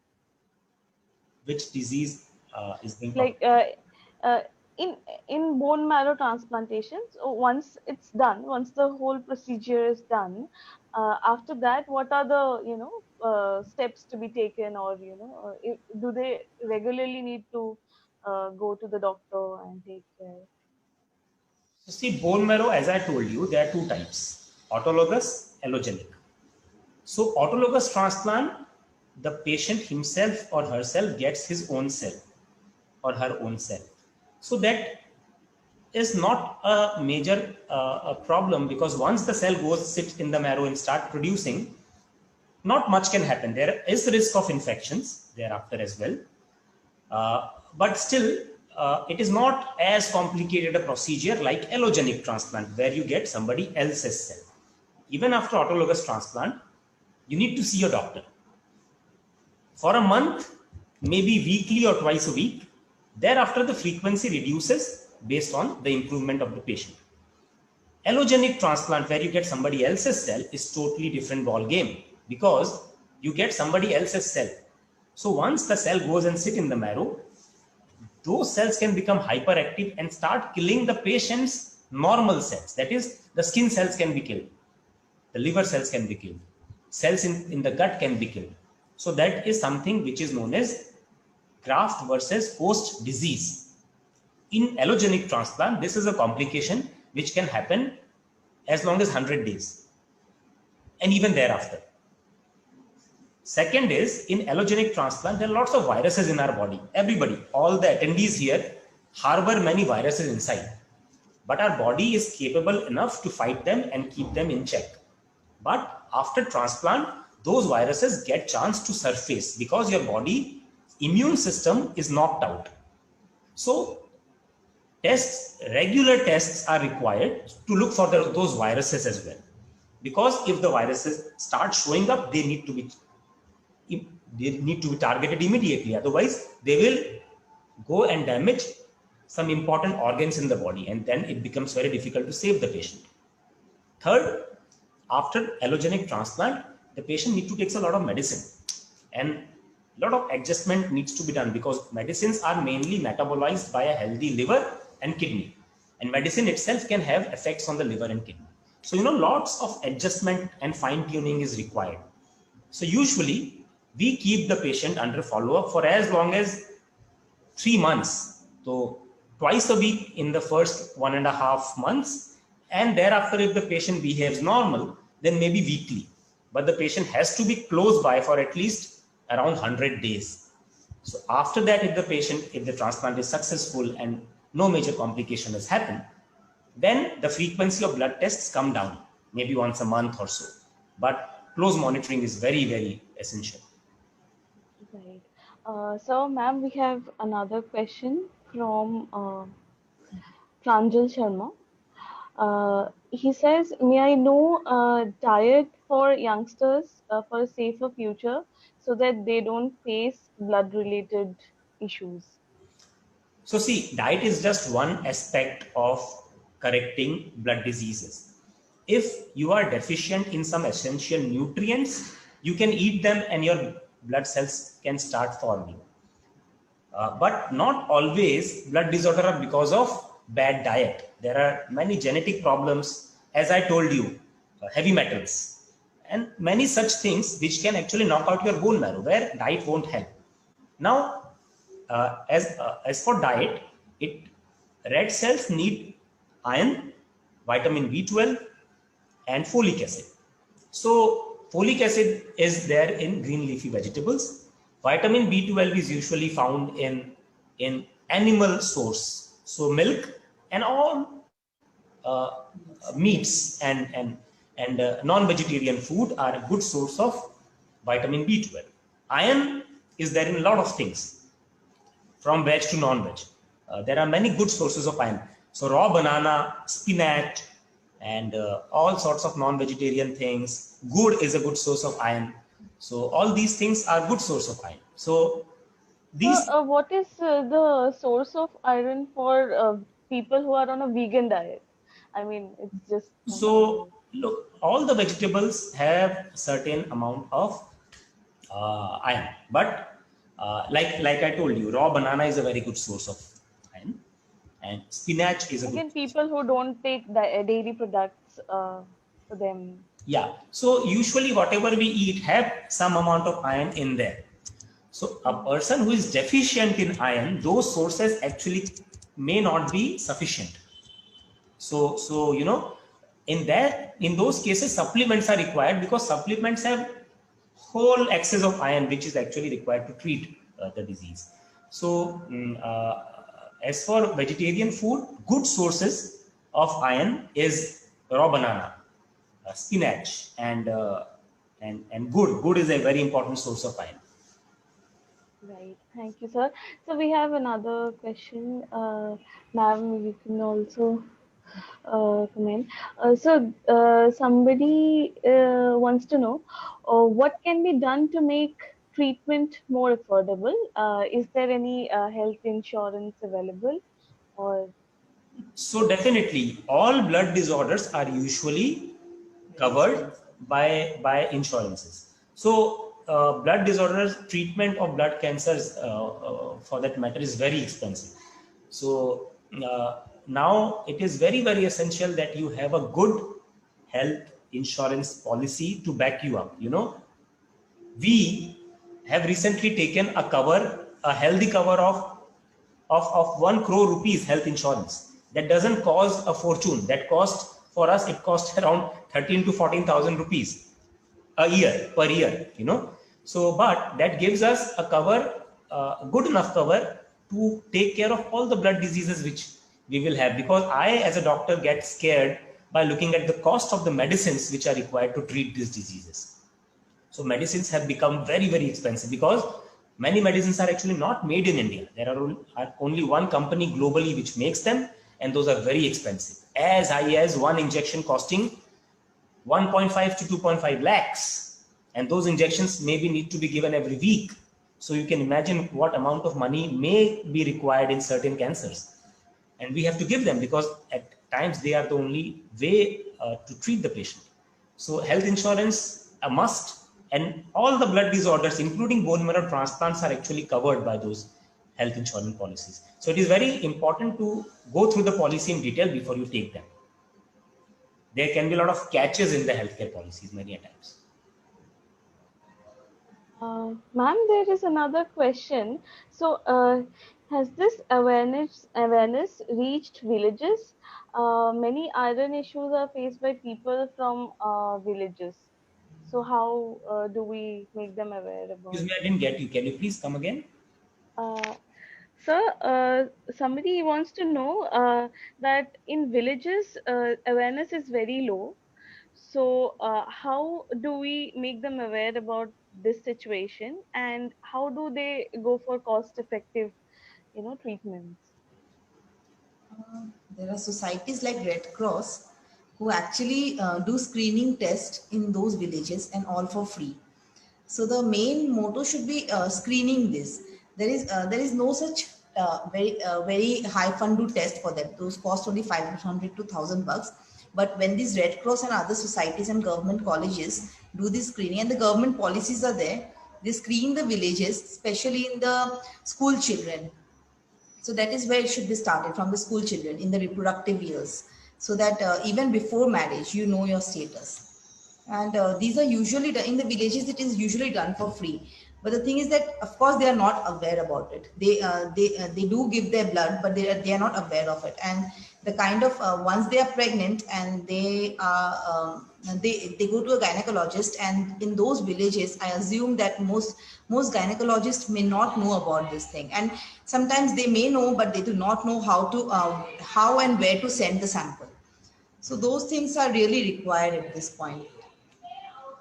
Which disease is being in bone marrow transplantations, once it's done, once the whole procedure is done, after that, what are the steps to be taken, or do they regularly need to go to the doctor and take care? So see, bone marrow, as I told you, there are two types: autologous, allogenic. So autologous transplant, the patient himself or herself gets his own cell or her own cell. So that is not a major problem, because once the cell goes sit in the marrow and start producing, not much can happen. There is risk of infections thereafter as well, but still it is not as complicated a procedure like allogenic transplant, where you get somebody else's cell. Even after autologous transplant, you need to see your doctor for a month, maybe weekly or twice a week. Thereafter, the frequency reduces based on the improvement of the patient. Allogenic transplant, where you get somebody else's cell, is totally different ball game, because you get somebody else's cell. So once the cell goes and sit in the marrow, those cells can become hyperactive and start killing the patient's normal cells. That is, the skin cells can be killed, the liver cells can be killed, cells in the gut can be killed. So that is something which is known as graft versus host disease. In allogenic transplant, this is a complication which can happen as long as 100 days and even thereafter. Second is, in allogenic transplant, there are lots of viruses in our body. Everybody, all the attendees here harbor many viruses inside, but our body is capable enough to fight them and keep them in check. But after transplant, those viruses get chance to surface because your body immune system is knocked out. So regular tests are required to look for those viruses as well, because if the viruses start showing up, they need to be targeted immediately. Otherwise, they will go and damage some important organs in the body, and then it becomes very difficult to save the patient. Third, after allogenic transplant, the patient needs to take a lot of medicine, and a lot of adjustment needs to be done, because medicines are mainly metabolized by a healthy liver and kidney, and medicine itself can have effects on the liver and kidney. So lots of adjustment and fine tuning is required. So usually we keep the patient under follow-up for as long as 3 months. So twice a week in the first 1.5 months, and thereafter, if the patient behaves normal, then maybe weekly. But the patient has to be close by for at least around 100 days. So after that, if the transplant is successful and no major complication has happened, then the frequency of blood tests come down, maybe once a month or so. But close monitoring is very, very essential. Right. So, ma'am, we have another question from Pranjal Sharma. He says, may I know diet for youngsters for a safer future so that they don't face blood-related issues? So see, diet is just one aspect of correcting blood diseases. If you are deficient in some essential nutrients, you can eat them and your blood cells can start forming. But not always blood disorder are because of bad diet. There are many genetic problems, as I told you, heavy metals, and many such things which can actually knock out your bone marrow, where diet won't help. Now, as for diet, it red cells need iron, vitamin B12, and folic acid. So folic acid is there in green leafy vegetables. Vitamin B12 is usually found in animal source, so milk and all uh, meats and non-vegetarian food are a good source of vitamin B12. Iron is there in a lot of things, from veg to non-veg. There are many good sources of iron. So raw banana, spinach, and all sorts of non-vegetarian things. Good is a good source of iron. So all these things are good source of iron. So these, What is the source of iron for people who are on a vegan diet? I mean, it's just so look, all the vegetables have certain amount of iron, but like I told you, raw banana is a very good source of iron, and spinach is a good. again, people who don't take dairy products for them. Yeah. So usually whatever we eat have some amount of iron in there. So a person who is deficient in iron, those sources actually may not be sufficient. So in those cases, supplements are required, because supplements have whole excess of iron, which is actually required to treat the disease. So as for vegetarian food, good sources of iron is raw banana, spinach, and good. Good is a very important source of iron. Right. Thank you, sir. So we have another question. Ma'am, you can also comment. Somebody wants to know what can be done to make treatment more affordable? Is there any health insurance available? Or So definitely, all blood disorders are usually covered by insurances. So blood disorders, treatment of blood cancers, for that matter, is very expensive. So now it is very, very essential that you have a good health insurance policy to back you up. We have recently taken a healthy cover of 1 crore rupees health insurance. That doesn't cost a fortune. That cost for us, it costs around 13 to 14,000 rupees a year per year. So, but that gives us a cover, good enough cover to take care of all the blood diseases which we will have. Because I, as a doctor, get scared by looking at the cost of the medicines which are required to treat these diseases. So medicines have become very, very expensive, because many medicines are actually not made in India. There are only one company globally which makes them, and those are very expensive. As high as one injection costing 1.5 to 2.5 lakhs. And those injections maybe need to be given every week. So you can imagine what amount of money may be required in certain cancers. And we have to give them, because at times they are the only way to treat the patient. So health insurance a must, and all the blood disorders, including bone marrow transplants, are actually covered by those health insurance policies. So it is very important to go through the policy in detail before you take them. There can be a lot of catches in the healthcare policies many a times. ma'am, there is another question. So, has this awareness reached villages? Many iron issues are faced by people from villages. So, how do we make them aware Excuse about? me, I didn't get you. Can you please come again? Uh, Sir, somebody wants to know that in villages, awareness is very low. So, how do we make them aware about this situation, and how do they go for cost-effective, treatments? There are societies like Red Cross who actually do screening tests in those villages and all for free. So the main motto should be screening this. There is no such very high fundu test for them. Those cost only 500 to 1,000 bucks. But when these Red Cross and other societies and government colleges do this screening, and the government policies are there, they screen the villages, especially in the school children. So that is where it should be started, from the school children in the reproductive years, so that even before marriage you know your status. And these are usually done in the villages. It is usually done for free, but the thing is that of course they are not aware about it. They do give their blood, but they are not aware of it. And the kind of once they are pregnant and they go to a gynecologist, and in those villages I assume that most gynecologists may not know about this thing, and sometimes they may know but they do not know how and where to send the sample. So those things are really required at this point.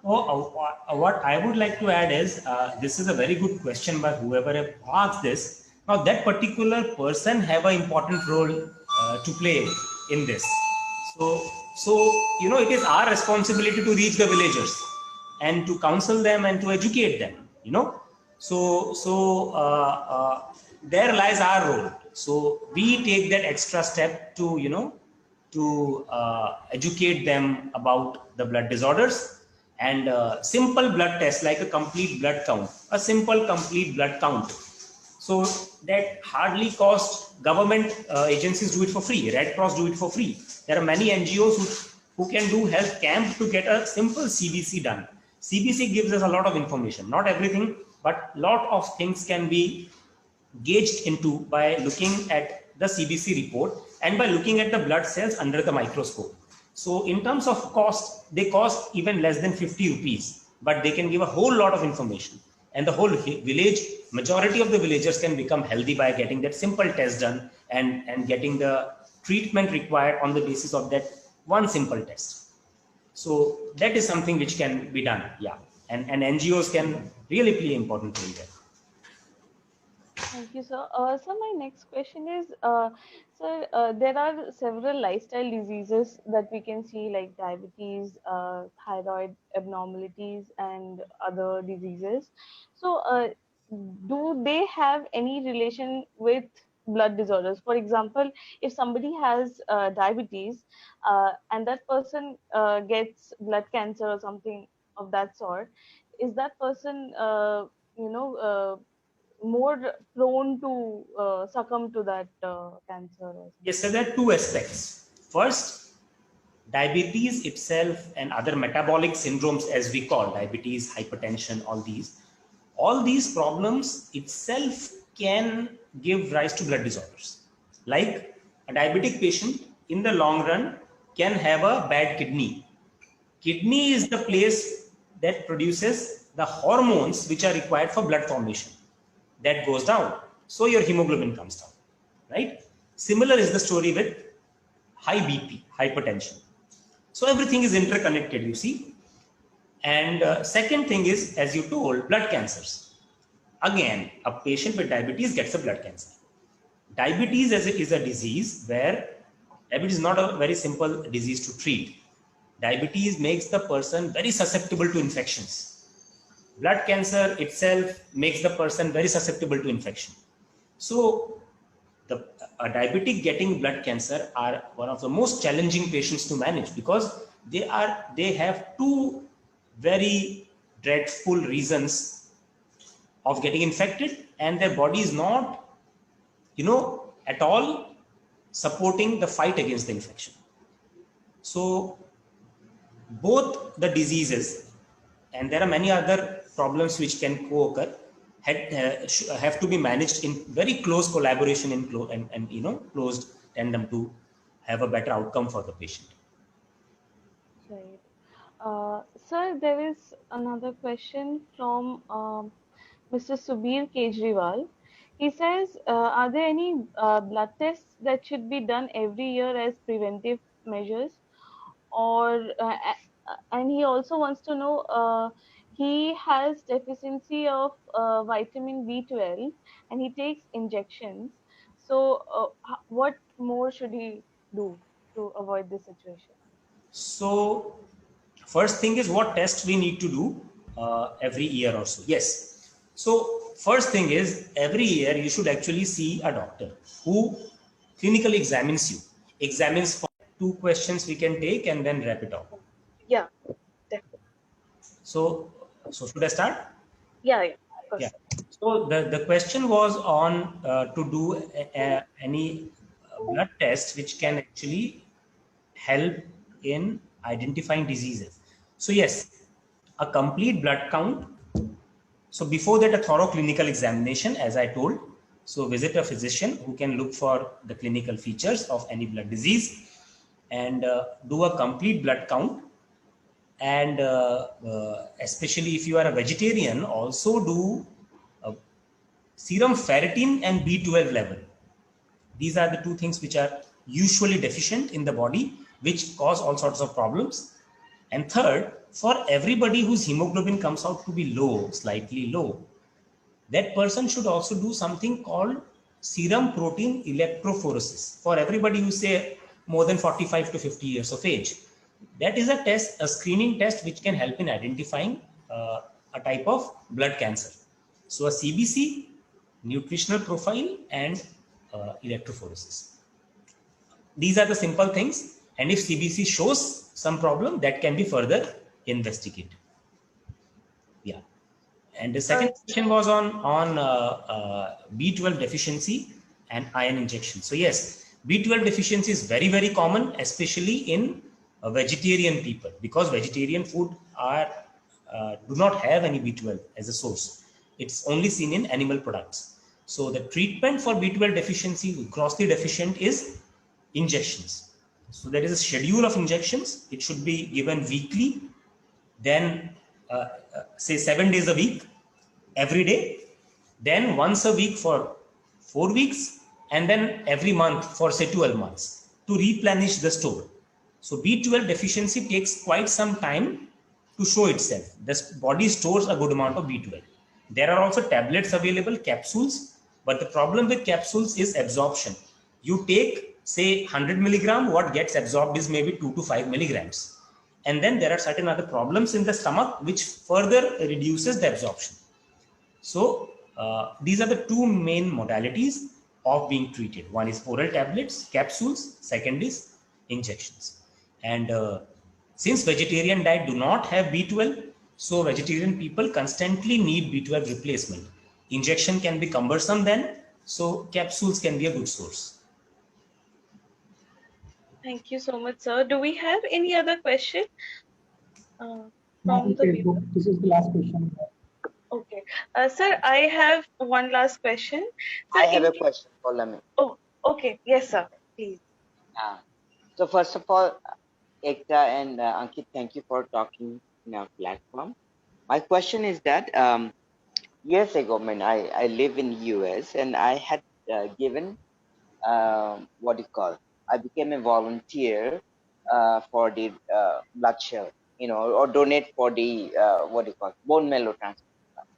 What I would like to add is this is a very good question by whoever have asked this. Now, that particular person have an important role to play in this. So it is our responsibility to reach the villagers and to counsel them and to educate them. There lies our role. So we take that extra step to educate them about the blood disorders, and simple blood tests like a complete blood count, a simple complete blood count. So that hardly cost. Government agencies do it for free. Red Cross do it for free. There are many NGOs who can do health camp to get a simple CBC done. CBC gives us a lot of information, not everything, but lot of things can be gauged into by looking at the CBC report and by looking at the blood cells under the microscope. So in terms of cost, they cost even less than 50 rupees, but they can give a whole lot of information. And the whole village, majority of the villagers can become healthy by getting that simple test done and getting the treatment required on the basis of that one simple test. So that is something which can be done. Yeah. And NGOs can really play an important role there. Thank you, sir. So my next question is, sir, there are several lifestyle diseases that we can see, like diabetes, thyroid abnormalities, and other diseases. So, do they have any relation with blood disorders? For example, if somebody has diabetes, and that person gets blood cancer or something of that sort, is that person, you know, more prone to succumb to that cancer or Yes, so something? there are two aspects. First, diabetes itself and other metabolic syndromes, as we call diabetes, hypertension, all these problems itself can give rise to blood disorders. Like a diabetic patient in the long run can have a bad kidney. Kidney is the place that produces the hormones which are required for blood formation. That goes down, so your hemoglobin comes down, right? Similar is the story with high BP, hypertension. So everything is interconnected, you see. And second thing is, as you told, blood cancers. Again, a patient with diabetes gets a blood cancer. Diabetes is a disease where diabetes is not a very simple disease to treat. Diabetes makes the person very susceptible to infections. Blood cancer itself makes the person very susceptible to infection. So the a diabetic getting blood cancer are one of the most challenging patients to manage, because they have two very dreadful reasons of getting infected, and their body is not at all supporting the fight against the infection. So both the diseases, and there are many other problems which can co-occur, have to be managed in very close collaboration and closed tandem to have a better outcome for the patient. Right. Sir, there is another question from Mr. Subir Kejriwal. He says, are there any blood tests that should be done every year as preventive measures? Or and he also wants to know, he has deficiency of vitamin B12 and he takes injections. So, what more should he do to avoid this situation? So first thing is what tests we need to do every year or so. Yes. So first thing is every year you should actually see a doctor who clinically examines you. Examines for 2 questions we can take and then wrap it up. Yeah, definitely. So should I start? Yeah, of course. Yeah. So the question was on to do any blood test which can actually help in identifying diseases. So yes, a complete blood count. So before that, a thorough clinical examination, as I told. So visit a physician who can look for the clinical features of any blood disease and do a complete blood count. And especially if you are a vegetarian, also do serum ferritin and B12 level. These are the two things which are usually deficient in the body, which cause all sorts of problems. And third, for everybody whose hemoglobin comes out to be low, slightly low, that person should also do something called serum protein electrophoresis. For everybody who say more than 45 to 50 years of age, that is a test, a screening test which can help in identifying a type of blood cancer. So a CBC, nutritional profile, and electrophoresis. These are the simple things, and if CBC shows some problem, that can be further investigated. Yeah. And the second question was on B12 deficiency and iron injection. So yes, B12 deficiency is very, very common, especially in vegetarian people, because vegetarian food are do not have any B12 as a source. It's only seen in animal products. So the treatment for B12 deficiency, grossly deficient, is injections. So there is a schedule of injections. It should be given weekly, then say 7 days a week, every day, then once a week for 4 weeks, and then every month for say 12 months to replenish the store. So B12 deficiency takes quite some time to show itself. The body stores a good amount of B12. There are also tablets available, capsules, but the problem with capsules is absorption. You take say 100 milligram, what gets absorbed is maybe 2 to 5 milligrams. And then there are certain other problems in the stomach which further reduces the absorption. So these are the two main modalities of being treated. One is oral tablets, capsules, second is injections. And since vegetarian diet do not have B12, so vegetarian people constantly need B12 replacement. Injection can be cumbersome then, so capsules can be a good source. Thank you so much, sir. Do we have any other question from No, the people? this is the last question. Okay. Sir, I have one last question. Sir, I have a question for Lami. Oh, okay. Yes, sir. Please. So first of all, Ekta and Ankit, thank you for talking in our platform. My question is that years ago, I live in US and I had given what do you call? I became a volunteer for the blood shell, or donate for the what do you call bone marrow transplant.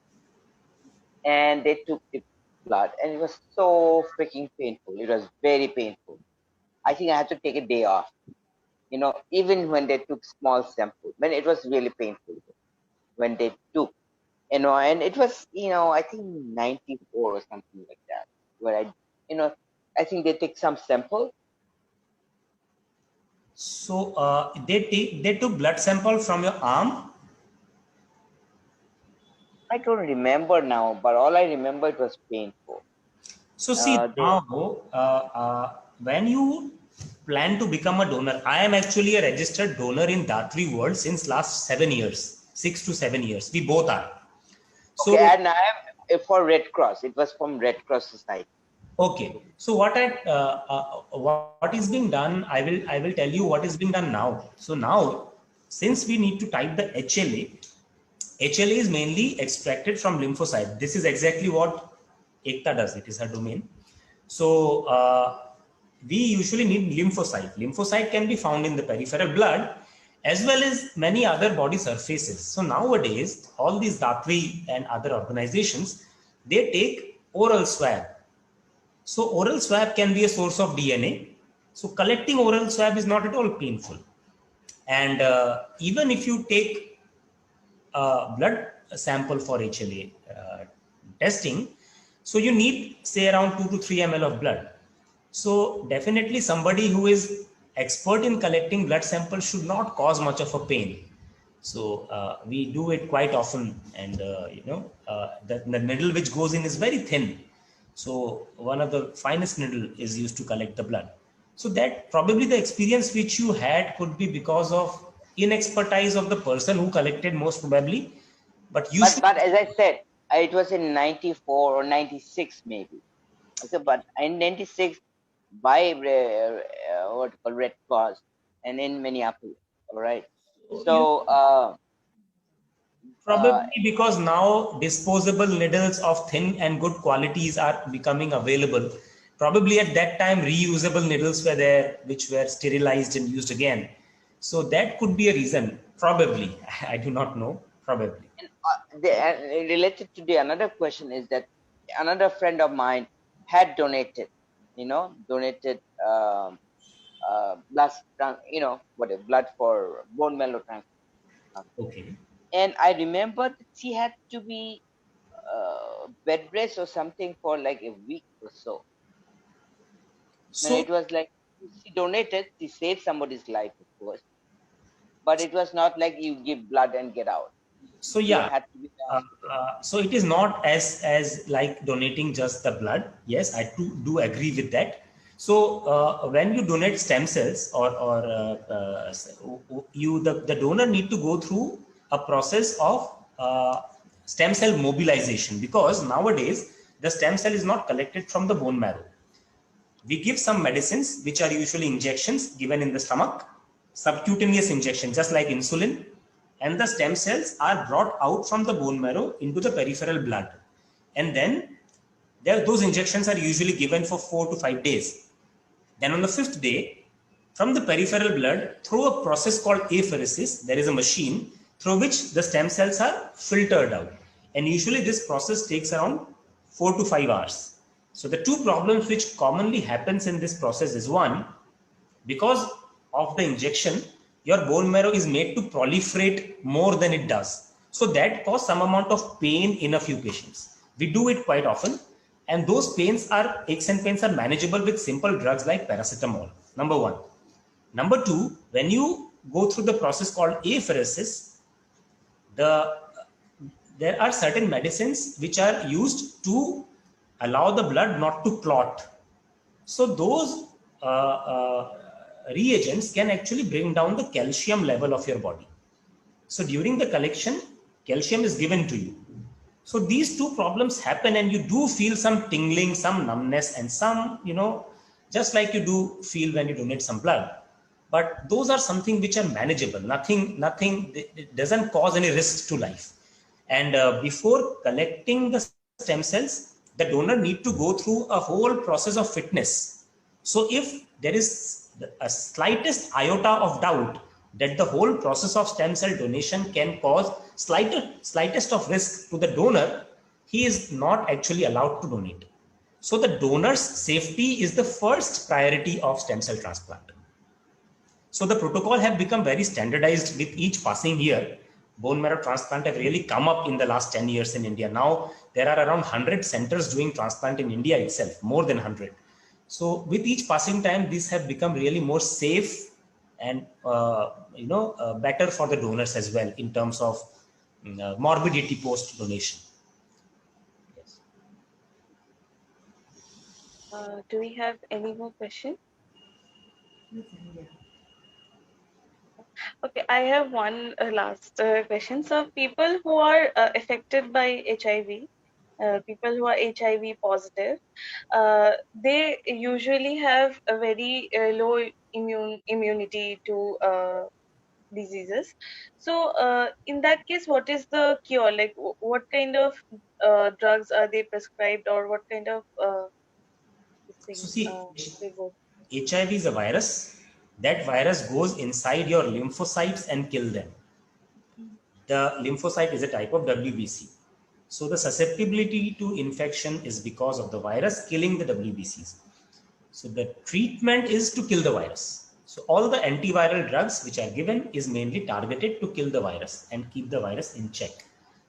And they took the blood, and it was so freaking painful. It was very painful. I think I had to take a day off. Even when they took small sample, when it was really painful when they took, and it was, I think 94 or something like that, where I think they take some sample. So they took blood sample from your arm. I don't remember now, but all I remember it was painful. So see now, when you plan to become a donor, I am actually a registered donor in Datri World since last 7 years, 6 to 7 years. We both are. So, okay, and I am for Red Cross. It was from Red Cross Society. Okay. So what is being done? I will tell you what is being done now. So now, since we need to type the HLA, HLA is mainly extracted from lymphocyte. This is exactly what Ekta does, it is her domain. So we usually need lymphocyte. Lymphocyte can be found in the peripheral blood as well as many other body surfaces. So nowadays, all these Datri and other organizations, they take oral swab. So oral swab can be a source of DNA. So collecting oral swab is not at all painful. And even if you take a blood sample for HLA testing, so you need say around 2 to 3 ml of blood. So definitely somebody who is expert in collecting blood samples should not cause much of a pain. So we do it quite often, and the needle which goes in is very thin. So one of the finest needle is used to collect the blood. So that probably the experience which you had could be because of inexpertise of the person who collected most probably. But you should. But as I said, it was in 94 or 96 maybe. So, but in 96, by what called Red Cross and in Minneapolis, all right. You So, Probably because now disposable needles of thin and good qualities are becoming available. Probably at that time, reusable needles were there, which were sterilized and used again. So that could be a reason. Probably. I do not know. Probably. related to the another question is that another friend of mine had donated, donated blood, whatever, blood for bone marrow transplant. Okay. And I remember that she had to be bed rest or something for like a week or so. And So, it was like she donated, she saved somebody's life, of course, but it was not like you give blood and get out. so You yeah. had to be in the hospital. So it is not as like donating just the blood. Yes, I do agree with that. So when you donate stem cells the donor need to go through a process of stem cell mobilization, because nowadays the stem cell is not collected from the bone marrow. We give some medicines which are usually injections given in the stomach, subcutaneous injection just like insulin, and the stem cells are brought out from the bone marrow into the peripheral blood, and then those injections are usually given for 4 to 5 days. Then on the 5th day, from the peripheral blood, through a process called apheresis, there is a machine through which the stem cells are filtered out, and usually this process takes around 4 to 5 hours. So the two problems which commonly happens in this process is, one, because of the injection, your bone marrow is made to proliferate more than it does. So that causes some amount of pain in a few patients. We do it quite often, and those aches and pains are manageable with simple drugs like paracetamol. Number one. Number two, when you go through the process called apheresis, there are certain medicines which are used to allow the blood not to clot. So those reagents can actually bring down the calcium level of your body. So during the collection, calcium is given to you. So these two problems happen, and you do feel some tingling, some numbness, and some, just like you do feel when you donate some blood. But those are something which are manageable. Nothing, it doesn't cause any risks to life. And before collecting the stem cells, the donor need to go through a whole process of fitness. So if there is a slightest iota of doubt that the whole process of stem cell donation can cause slightest of risk to the donor, he is not actually allowed to donate. So the donor's safety is the first priority of stem cell transplant. So the protocol have become very standardized with each passing year. Bone marrow transplant have really come up in the last 10 years in India. Now there are around 100 centers doing transplant in India itself, more than 100. So with each passing time, these have become really more safe and better for the donors as well in terms of morbidity post donation. Yes. Do we have any more questions? Okay, I have one last question. So, people who are affected by HIV, people who are HIV positive, they usually have a very low immunity to diseases. So, in that case, what is the cure? Like, what kind of drugs are they prescribed, or what kind of this So thing see, they go? HIV is a virus. That virus goes inside your lymphocytes and kill them. The lymphocyte is a type of WBC. So the susceptibility to infection is because of the virus killing the WBCs. So the treatment is to kill the virus. So all the antiviral drugs which are given is mainly targeted to kill the virus and keep the virus in check.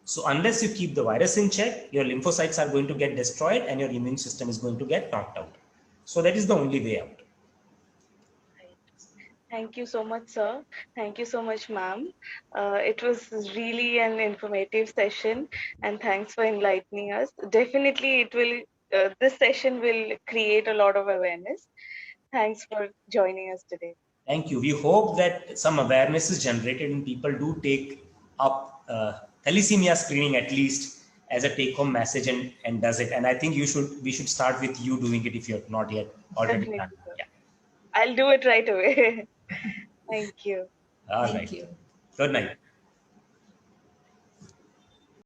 So unless you keep the virus in check, your lymphocytes are going to get destroyed and your immune system is going to get knocked out. So that is the only way out. Thank you so much, sir. Thank you so much, ma'am. It was really an informative session, and thanks for enlightening us. Definitely, it will. This session will create a lot of awareness. Thanks for joining us today. Thank you. We hope that some awareness is generated and people do take up thalassemia screening at least as a take-home message and does it. And I think we should start with you doing it if you have not yet already Definitely, done. sir. Yeah. I'll do it right away. Thank you. All Thank right. you. Good night.